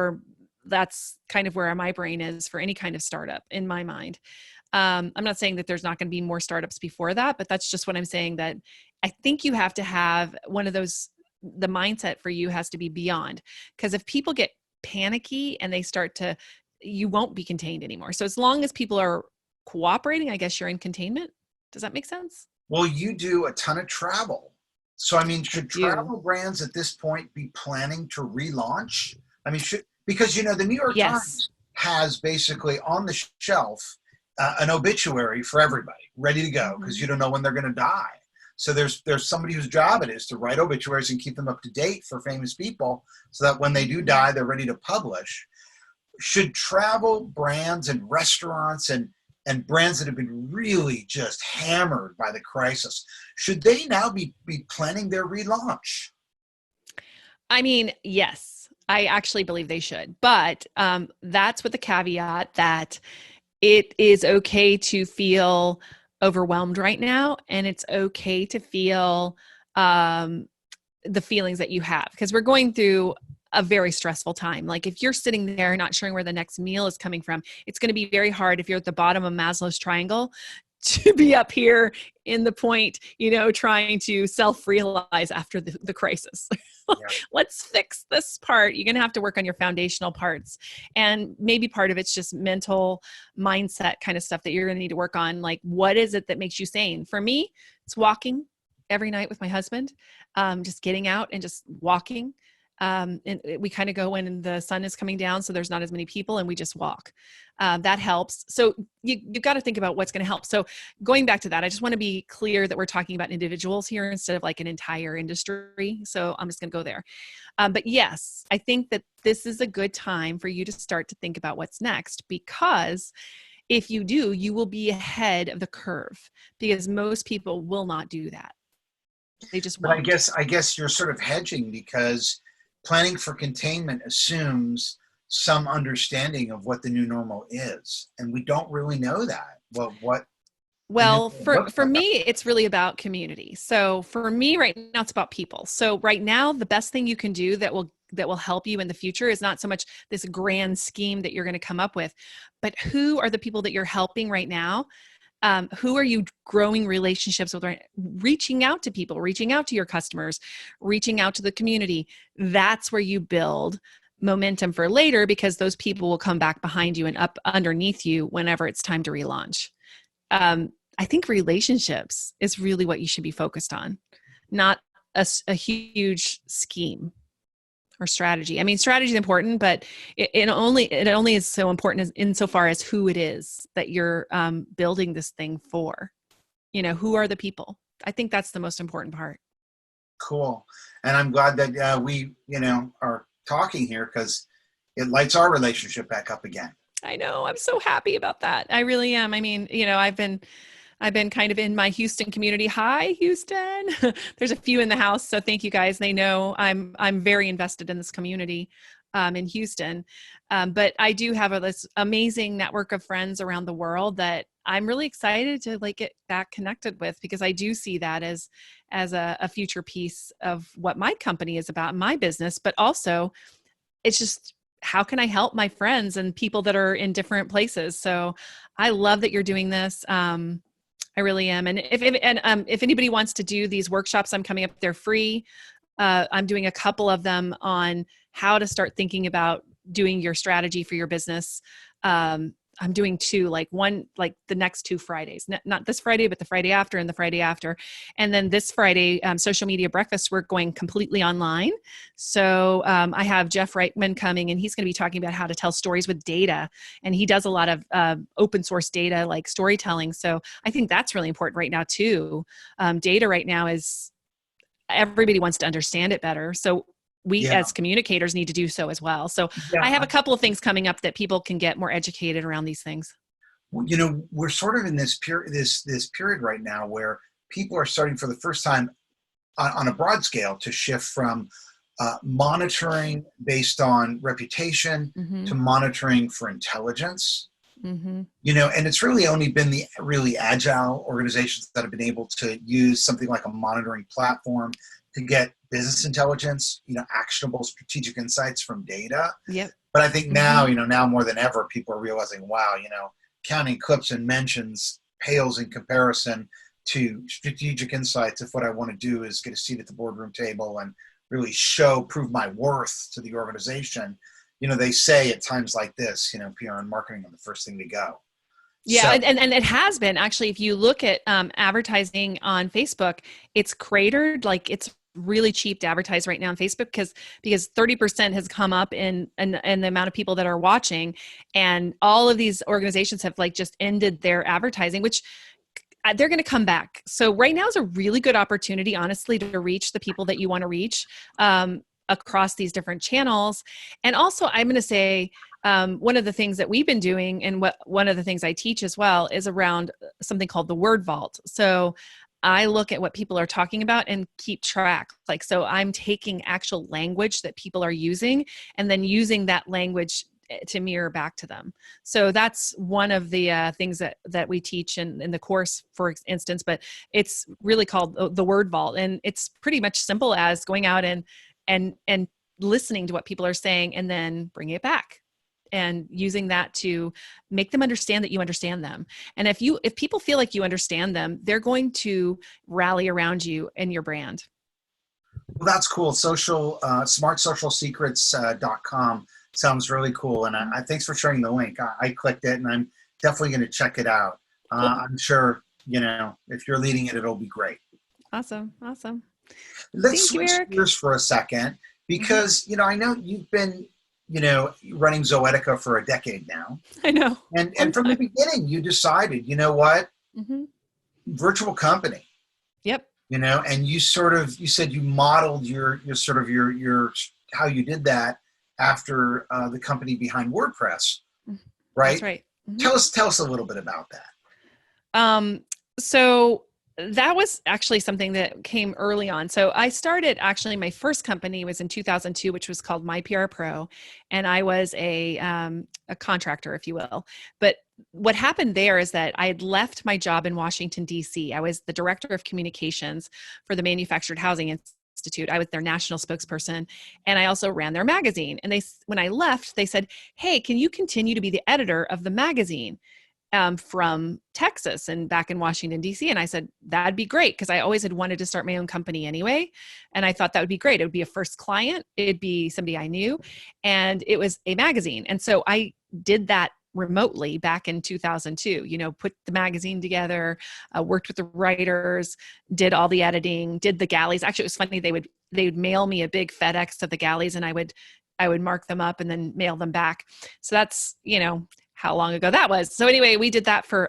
kind of where my brain is for any kind of startup in my mind. I'm not saying that there's not going to be more startups before that, but that's just what I'm saying, that I think you have to have one of those, the mindset for you has to be beyond, because if people get panicky and they start to, you won't be contained anymore. So as long as people are cooperating, I guess you're in containment. Does that make sense? Well, you do a ton of travel. So, I mean, I should do. travel brands at this point be planning to relaunch? I mean, because, the New York Yes. Times has basically on the shelf an obituary for everybody ready to go, because Mm-hmm. you don't know when they're going to die. So there's somebody whose job it is to write obituaries and keep them up to date for famous people, so that when they do die, they're ready to publish. Should travel brands and restaurants and brands that have been really just hammered by the crisis, should they now be planning their relaunch? I mean, yes, I actually believe they should, but that's with the caveat that it is okay to feel overwhelmed right now, and it's okay to feel um, the feelings that you have, because we're going through a very stressful time. Like if you're sitting there not sure where the next meal is coming from, it's going to be very hard if you're at the bottom of Maslow's triangle to be up here in the point, trying to self-realize after the crisis. Yeah. Let's fix this part. You're going to have to work on your foundational parts. And maybe part of it's just mental mindset kind of stuff that you're going to need to work on. Like, what is it that makes you sane? For me, it's walking every night with my husband, just getting out and just walking. And we kind of go when the sun is coming down, so there's not as many people, and we just walk. That helps. So you've got to think about what's going to help. So going back to that, I just want to be clear that we're talking about individuals here instead of like an entire industry. So I'm just going to go there. But yes, I think that this is a good time for you to start to think about what's next, because if you do, you will be ahead of the curve, because most people will not do that. They just But I won't. guess I guess you're sort of hedging, because planning for containment assumes some understanding of what the new normal is, and we don't really know that. What the new Well, normal looks for like. me, it's really about community. So for me right now, it's about people. So right now, the best thing you can do that will help you in the future is not so much this grand scheme that you're going to come up with, but who are the people that you're helping right now? Who are you growing relationships with? Reaching out to people, reaching out to your customers, reaching out to the community. That's where you build momentum for later, because those people will come back behind you and up underneath you whenever it's time to relaunch. I think relationships is really what you should be focused on, not a huge scheme or strategy. I mean, strategy is important, but it only is so important as insofar as who it is that you're building this thing for. Who are the people? I think that's the most important part. Cool. And I'm glad that we are talking here, because it lights our relationship back up again. I know. I'm so happy about that. I really am. I mean, I've been kind of in my Houston community. Hi, Houston. There's a few in the house, so thank you guys. They know I'm very invested in this community in Houston. But I do have this amazing network of friends around the world that I'm really excited to like get back connected with, because I do see that as a future piece of what my company is about, my business, but also it's just, how can I help my friends and people that are in different places? So I love that you're doing this. I really am. And if anybody wants to do these workshops, I'm coming up. They're free. I'm doing a couple of them on how to start thinking about doing your strategy for your business. I'm doing two, like one, like the next 2 Fridays, not this Friday, but the Friday after and the Friday after. And then this Friday, social media breakfast, we're going completely online. So I have Jeff Reitman coming, and he's going to be talking about how to tell stories with data. And he does a lot of open source data, like storytelling. So I think that's really important right now too. Data right now is, everybody wants to understand it better. So we Yeah. as communicators need to do so as well. So Yeah. I have a couple of things coming up that people can get more educated around these things. We're sort of in this period, this period right now where people are starting for the first time on a broad scale to shift from monitoring based on reputation Mm-hmm. to monitoring for intelligence. Mm-hmm. And it's really only been the really agile organizations that have been able to use something like a monitoring platform to get business intelligence, actionable strategic insights from data. Yep. But I think now, now more than ever, people are realizing, wow, counting clips and mentions pales in comparison to strategic insights. If what I want to do is get a seat at the boardroom table and really prove my worth to the organization, they say at times like this, PR and marketing are the first thing to go. Yeah, so, and it has been actually. If you look at advertising on Facebook, it's cratered. Like it's really cheap to advertise right now on Facebook because 30% has come up in the amount of people that are watching, and all of these organizations have like just ended their advertising, which they're going to come back. So right now is a really good opportunity, honestly, to reach the people that you want to reach across these different channels. And also, I'm going to say, one of the things that we've been doing, and one of the things I teach as well, is around something called the word vault. So I look at what people are talking about and keep track. Like, so I'm taking actual language that people are using and then using that language to mirror back to them. So that's one of the things that we teach in the course, for instance, but it's really called the word vault. And it's pretty much simple as going out and listening to what people are saying and then bringing it back and using that to make them understand that you understand them. And if people feel like you understand them, they're going to rally around you and your brand. Well, that's cool. smartsocialsecrets.com sounds really cool. And I thanks for sharing the link. I clicked it and I'm definitely going to check it out. Cool. I'm sure, if you're leading it, it'll be great. Awesome. Let's switch gears for a second because, I know you've been, running Zoetica for a decade now. I know. And from the beginning, you decided, what? Virtual company. Yep. And you said you modeled your how you did that after the company behind WordPress, right? That's right. Tell us a little bit about that. So that was actually something that came early on. So I started, actually, my first company was in 2002, which was called My PR Pro. And I was a contractor, if you will. But what happened there is that I had left my job in Washington, D.C. I was the director of communications for the Manufactured Housing Institute. I was their national spokesperson, and I also ran their magazine. And when I left, they said, "Hey, can you continue to be the editor of the magazine from Texas and back in Washington, D.C.?" And I said, that'd be great, because I always had wanted to start my own company anyway. And I thought that would be great. It would be a first client. It'd be somebody I knew. And it was a magazine. And so I did that remotely back in 2002, put the magazine together, worked with the writers, did all the editing, did the galleys. Actually, it was funny. They would mail me a big FedEx of the galleys, and I would mark them up and then mail them back. So that's, how long ago that was. So anyway, we did that for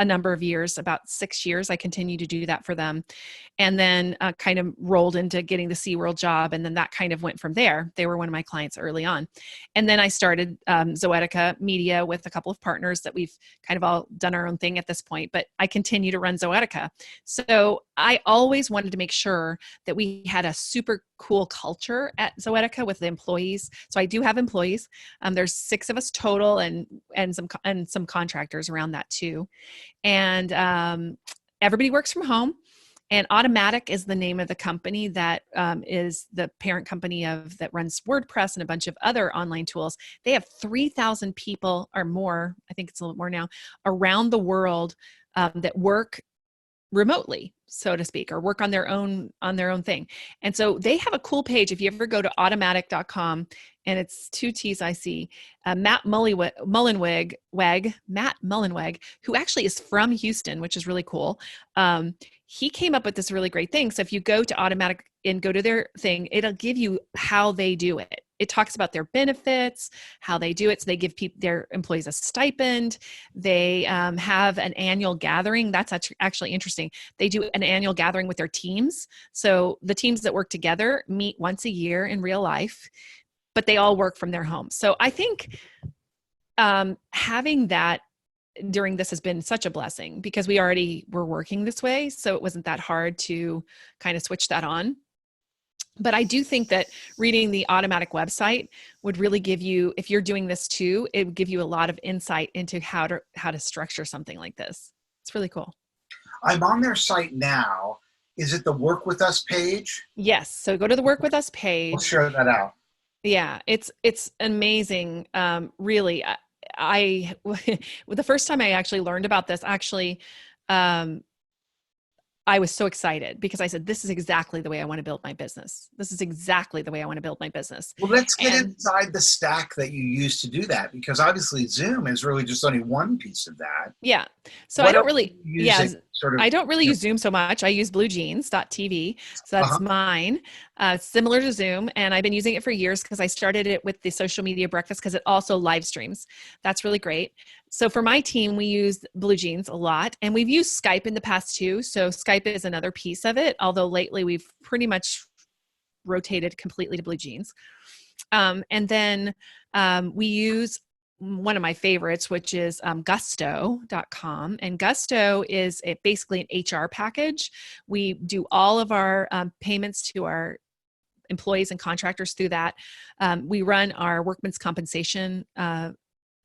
a number of years, about 6 years. I continued to do that for them, and then kind of rolled into getting the SeaWorld job. And then that kind of went from there. They were one of my clients early on. And then I started Zoetica Media with a couple of partners that we've kind of all done our own thing at this point, but I continue to run Zoetica. So I always wanted to make sure that we had a super cool culture at Zoetica with the employees. So I do have employees. There's 6 of us total, and some contractors around that too. And everybody works from home. And Automatic is the name of the company that is the parent company that runs WordPress and a bunch of other online tools. They have 3,000 people or more, I think it's a little more now, around the world that work remotely, so to speak, or work on their own thing. And so they have a cool page. If you ever go to automatic.com, and it's 2 T's I see, Matt Mullenweg, who actually is from Houston, which is really cool. He came up with this really great thing. So if you go to Automatic and go to their thing, it'll give you how they do it. It talks about their benefits, how they do it. So they give their employees a stipend. They have an annual gathering. That's actually interesting. They do an annual gathering with their teams. So the teams that work together meet once a year in real life, but they all work from their homes. So I think having that during this has been such a blessing, because we already were working this way. So it wasn't that hard to kind of switch that on. But I do think that reading the Automatic website would really give you, if you're doing this too, it would give you a lot of insight into how to structure something like this. It's really cool. I'm on their site now, Is it the Work With Us page? Yes. So go to the Work With Us We'll page. share that out. Yeah, it's amazing. Really, I the first time I actually learned about this, um, I was so excited because I said, this is exactly the way I want to build my business. This is exactly the way I want to build my business. Well, let's get And inside the stack that you use to do that, because obviously Zoom is really just only one piece of that. yeah, so I What don't else are really, you yeah, using? Sort of, I don't really you use Zoom so much. I use bluejeans.tv. So know, that's mine, similar to Zoom. And I've been using it for years because I started it with the social media breakfast because it also live streams. That's really great. So for my team, we use BlueJeans a lot, and we've used Skype in the past too. So Skype is another piece of it, although lately we've pretty much rotated completely to BlueJeans. And then we use one of my favorites, which is gusto.com. And Gusto is basically an HR package. We do all of our payments to our employees and contractors through that. We run our workman's compensation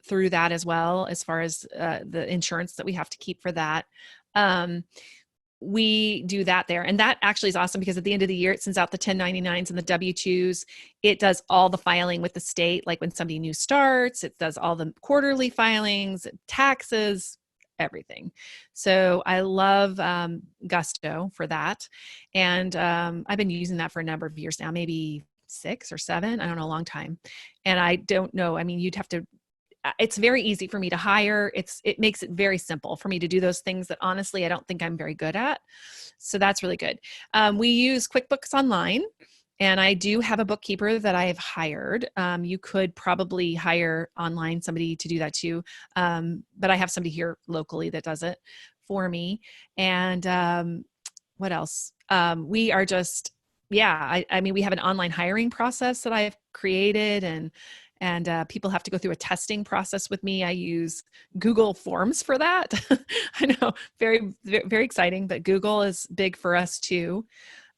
through that as well, as far as the insurance that we have to keep for that. We do that there. And that actually is awesome because at the end of the year, it sends out the 1099s and the W-2s. It does all the filing with the state, like when somebody new starts, it does all the quarterly filings, taxes, everything. So I love Gusto for that. And I've been using that for a number of years now, maybe 6 or 7, I don't know, a long time. And I don't know, I mean, you'd have to, it's very easy for me to hire. It makes it very simple for me to do those things that honestly, I don't think I'm very good at. So that's really good. We use QuickBooks Online, and I do have a bookkeeper that I've hired. You could probably hire online somebody to do that too. But I have somebody here locally that does it for me. And what else? We are just, yeah, I mean, we have an online hiring process that I've created, and people have to go through a testing process with me. I use Google Forms for that. I know, very, very exciting, but Google is big for us too.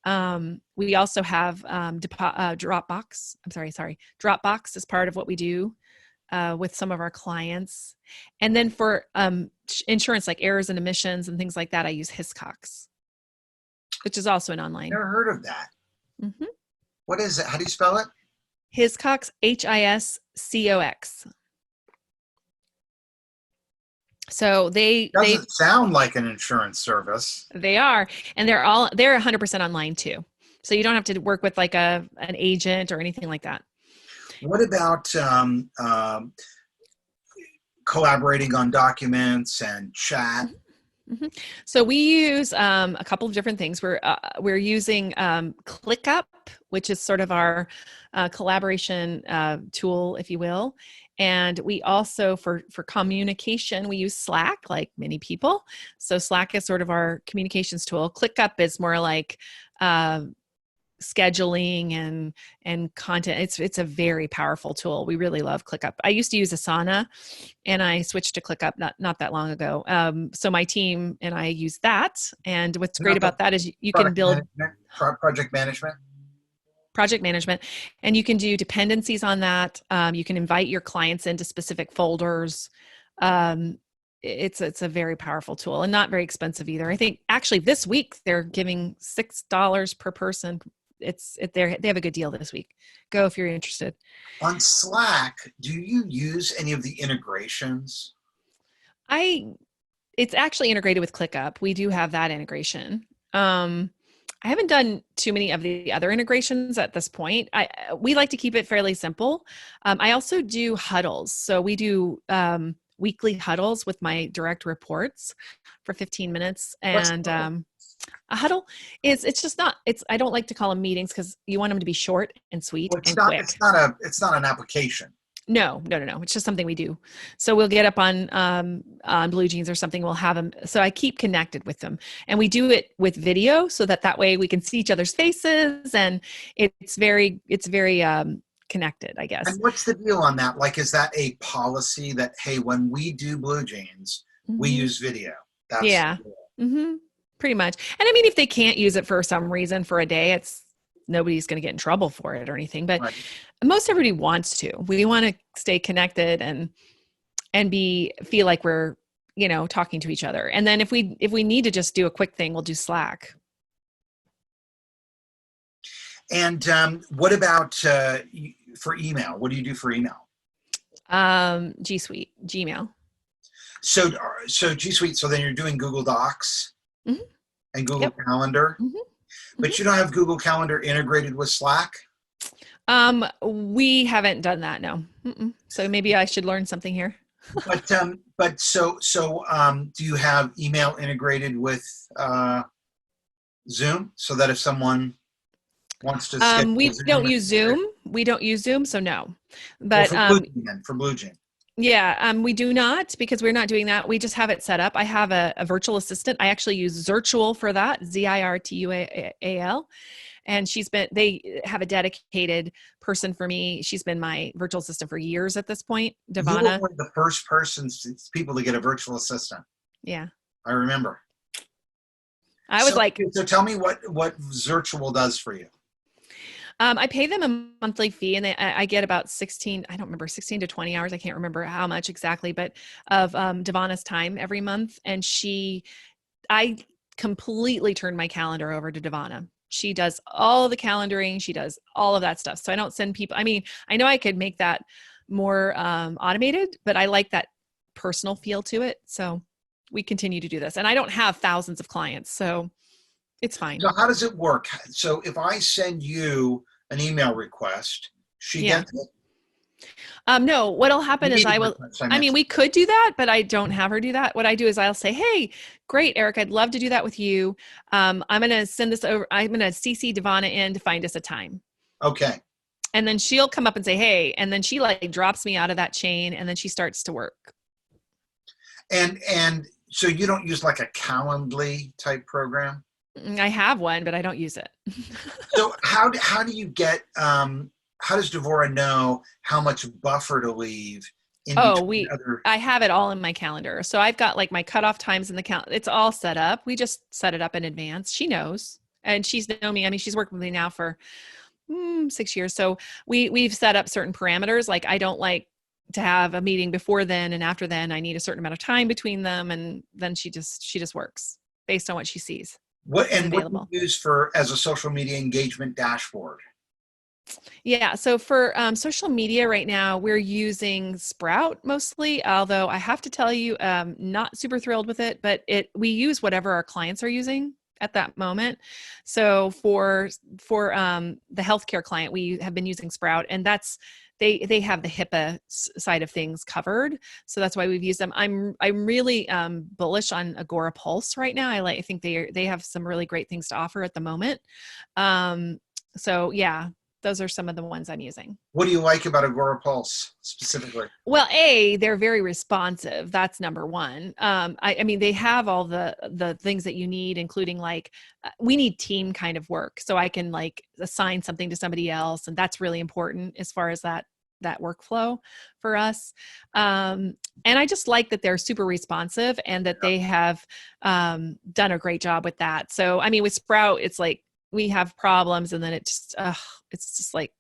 We also have Dropbox. Dropbox is part of what we do with some of our clients. And then for insurance, like errors and omissions and things like that, I use Hiscox, which is also an online. never heard of that. Mm-hmm. What is it? How do you spell it? Hiscox, Hiscox. So they Doesn't sound like an insurance service. they are, and they're 100% online too. So you don't have to work with like an agent or anything like that. What about collaborating on documents and chat? Mm-hmm. So we use a couple of different things. We're using ClickUp, which is sort of our collaboration tool, if you will. And we also, for communication, we use Slack, like many people. So Slack is sort of our communications tool. ClickUp is more like scheduling and content. It's a very powerful tool. We really love ClickUp. I used to use Asana, and I switched to ClickUp not that long ago. So my team and I use that. And what's great about that is you can build project management. Project management, and you can do dependencies on that. You can invite your clients into specific folders. It's a very powerful tool and not very expensive either. I think actually this week they're giving $6 per person. They have a good deal this week. Go if you're interested. On Slack, do you use any of the integrations? It's actually integrated with ClickUp. We do have that integration. I haven't done too many of the other integrations at this point. We like to keep it fairly simple. I also do huddles. So we do weekly huddles with my direct reports for 15 minutes. And a huddle it's just not, I don't like to call them meetings because you want them to be short and sweet and quick. It's not an application. No. It's just something we do. So we'll get up on BlueJeans or something. We'll have them. So I keep connected with them, and we do it with video so that way we can see each other's faces, and it's very connected, I guess. And what's the deal on that? Like, is that a policy that, hey, when we do BlueJeans, we use video? That's yeah. Mm-hmm. Pretty much. And I mean, if they can't use it for some reason for a day, nobody's going to get in trouble for it or anything, but right. Most everybody wants to. We want to stay connected and feel like we're, talking to each other. And then if we need to just do a quick thing, we'll do Slack. And what about for email? What do you do for email? G Suite, Gmail. So G Suite. So then you're doing Google Docs Hmm. and Google Yep. Calendar, Hmm. but you don't have Google Calendar integrated with Slack. We haven't done that, no. Mm-mm. So maybe I should learn something here. But do you have email integrated with Zoom so that if someone wants to schedule We a Zoom, don't use Zoom. We don't use Zoom, so no. well, But for BlueJean, then, for BlueJean. yeah, we do not because we're not doing that. We just have it set up. I have a virtual assistant. I actually use Zirtual for that, Zirtual. And they have a dedicated person for me. She's been my virtual assistant for years at this point, You were Devana. one of the first people to get a virtual assistant. Yeah. I remember. I was So, like, so tell me what Zirtual does for you. I pay them a monthly fee and I get about 16, I don't remember, 16 to 20 hours. I can't remember how much exactly, but of Devana's time every month. And I completely turned my calendar over to Devana. She does all the calendaring. She does all of that stuff. So I don't send people. I mean, I know I could make that more automated, but I like that personal feel to it. So we continue to do this. And I don't have thousands of clients, so it's fine. So how does it work? So if I send you an email request, she Yeah. gets it? No, what'll happen is Meeting request, I I mean, meant. we could do that, but I don't have her do that. What I do is I'll say, hey, great, Eric, I'd love to do that with you. I'm going to send this over. I'm going to CC Devana in to find us a time. Okay. And then she'll come up and say, hey, and then she like drops me out of that chain and then she starts to work. And so you don't use like a Calendly type program? I have one, but I don't use it. So how do you get how does Devora know how much buffer to leave in between other? I have it all in my calendar. So I've got like my cutoff times in the calendar. It's all set up. We just set it up in advance. She knows, and she's known me. I mean, she's worked with me now for 6 years. So we've set up certain parameters. Like I don't like to have a meeting before then and after then. I need a certain amount of time between them, and then she just works based on what she sees. What And do available. you use for as a social media engagement dashboard? Yeah. So for social media right now, we're using Sprout mostly, although I have to tell you, not super thrilled with it, but we use whatever our clients are using at that moment. So for the healthcare client, we have been using Sprout, and they have the HIPAA side of things covered. So that's why we've used them. I'm really bullish on Agora Pulse right now. I think they have some really great things to offer at the moment. So yeah, those are some of the ones I'm using. What do you like about Agora Pulse specifically? Well, they're very responsive. That's number one. I mean, they have all the things that you need, including like we need team kind of work, so I can like assign something to somebody else, and that's really important as far as that workflow for us. And I just like that they're super responsive and that they have done a great job with that. So, I mean, with Sprout, it's like we have problems, and then it's just like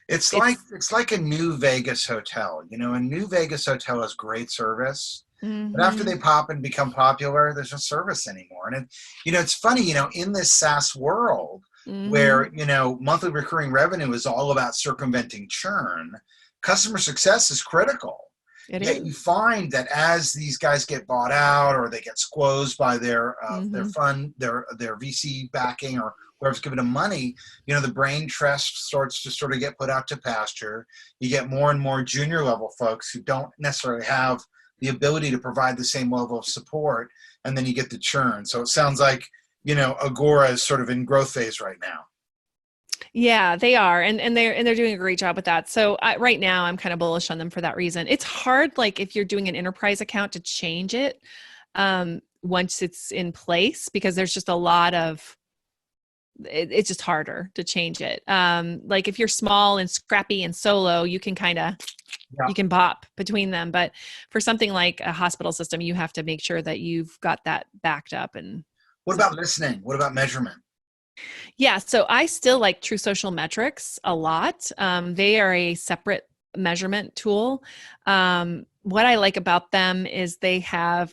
it's like a New Vegas hotel. You know, a New Vegas hotel has great service, but after they pop and become popular, there's no service anymore. And it's funny, in this SaaS world where monthly recurring revenue is all about circumventing churn, customer success is critical. Yet you find that as these guys get bought out or they get squozed by their fund, their VC backing or whoever's giving them money, the brain trust starts to sort of get put out to pasture. You get more and more junior level folks who don't necessarily have the ability to provide the same level of support, and then you get the churn. So it sounds like, Agora is sort of in growth phase right now. Yeah, they are, and they're doing a great job with that. So right now, I'm kind of bullish on them for that reason. It's hard, like if you're doing an enterprise account, to change it once it's in place, because there's just a lot of it's just harder to change it. Like if you're small and scrappy and solo, you can kind of you can bop between them. But for something like a hospital system, you have to make sure that you've got that backed up. And what about listening? What about measurement? Yeah, so I still like True Social Metrics a lot. They are a separate measurement tool. What I like about them is they have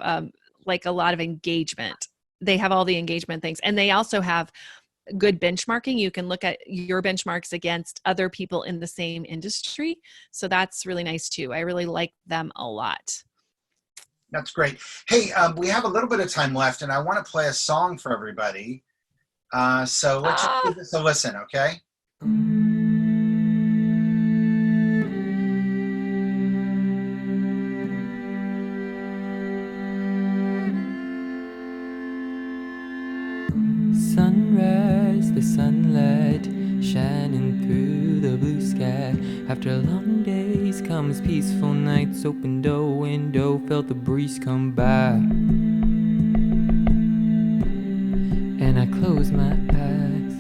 like a lot of engagement. They have all the engagement things, and they also have good benchmarking. You can look at your benchmarks against other people in the same industry. So that's really nice too. I really like them a lot. That's great. Hey, we have a little bit of time left, and I want to play a song for everybody. So let's just give this a listen, okay? Sunrise, the sunlight shining through the blue sky. After long days comes peaceful nights. Opened a window, felt the breeze come by, and I closed my eyes.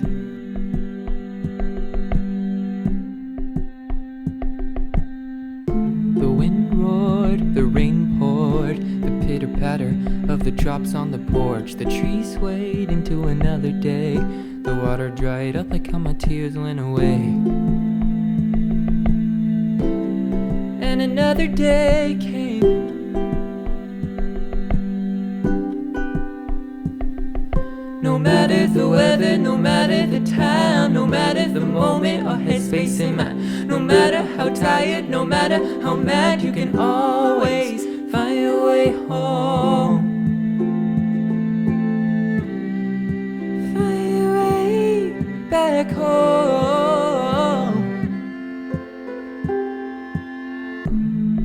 The wind roared, the rain poured, the pitter-patter of the drops on the porch. The trees swayed into another day. The water dried up like how my tears went away. And another day came. No matter the weather, no matter the time, no matter the moment or headspace in mind, no matter how tired, no matter how mad, you can always find your way home. Find your way back home.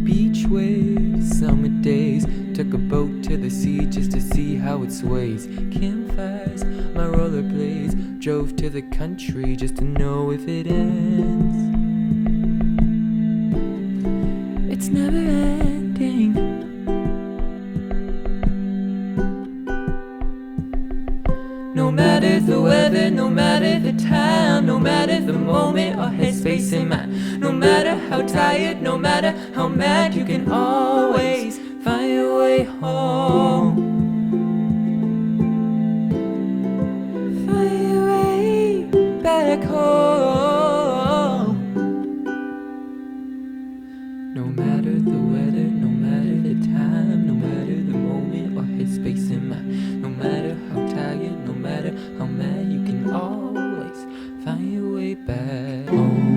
Beach waves, summer days, took a boat to the sea just to see how it sways. Campfires, my rollerblades, drove to the country just to know if it ends. It's never ending. No matter the weather, no matter the time, no matter the moment or headspace in mind, no matter how tired, no matter how mad, you can always find your way home. Find your way back home. No matter the weather, no matter the time, no matter the moment or headspace in mind, no matter how tired, no matter how mad, you can always find your way back home.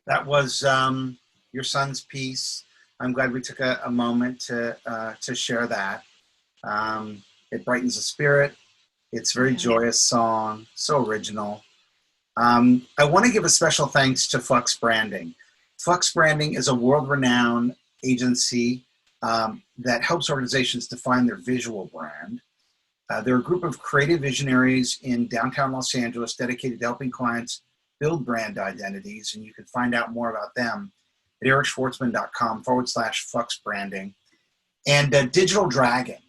That was your son's piece. I'm glad we took a moment to share that. It brightens the spirit. It's a very joyous song, so original. I want to give a special thanks to Flux Branding. Flux Branding is a world-renowned agency that helps organizations define their visual brand. They're a group of creative visionaries in downtown Los Angeles dedicated to helping clients build brand identities, and you can find out more about them at ericschwartzman.com/Flux Branding. And Digital Dragon,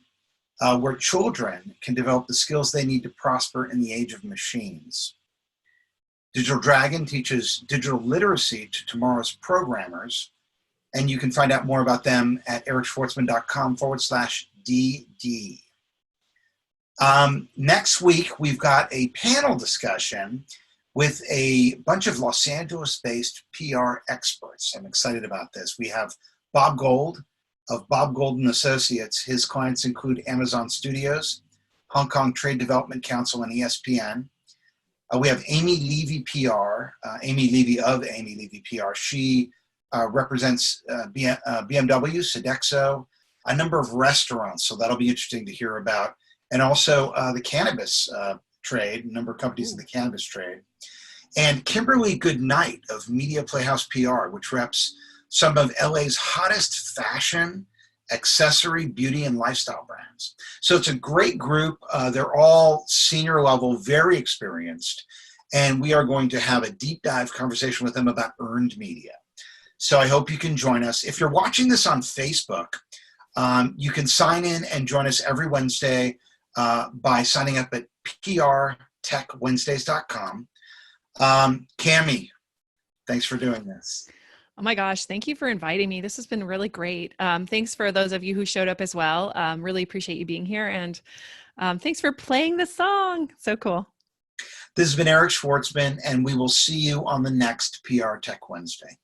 where children can develop the skills they need to prosper in the age of machines. Digital Dragon teaches digital literacy to tomorrow's programmers, and you can find out more about them at ericschwartzman.com/DD. Next week, we've got a panel discussion with a bunch of Los Angeles-based PR experts. I'm excited about this. We have Bob Gold of Bob Gold and Associates. His clients include Amazon Studios, Hong Kong Trade Development Council, and ESPN. We have Amy Levy PR, Amy Levy of Amy Levy PR. She represents BMW, Sodexo, a number of restaurants, so that'll be interesting to hear about, and also the cannabis trade, a number of companies in the cannabis trade. And Kimberly Goodnight of Media Playhouse PR, which reps some of LA's hottest fashion, accessory, beauty, and lifestyle brands. So it's a great group. They're all senior level, very experienced, and we are going to have a deep dive conversation with them about earned media. So I hope you can join us. If you're watching this on Facebook, you can sign in and join us every Wednesday by signing up at prtechwednesdays.com. Kami, thanks for doing this. Oh my gosh, thank you for inviting me. This has been really great. Thanks for those of you who showed up as well. Really appreciate you being here. And thanks for playing the song. So cool. This has been Eric Schwartzman, and we will see you on the next PR Tech Wednesday.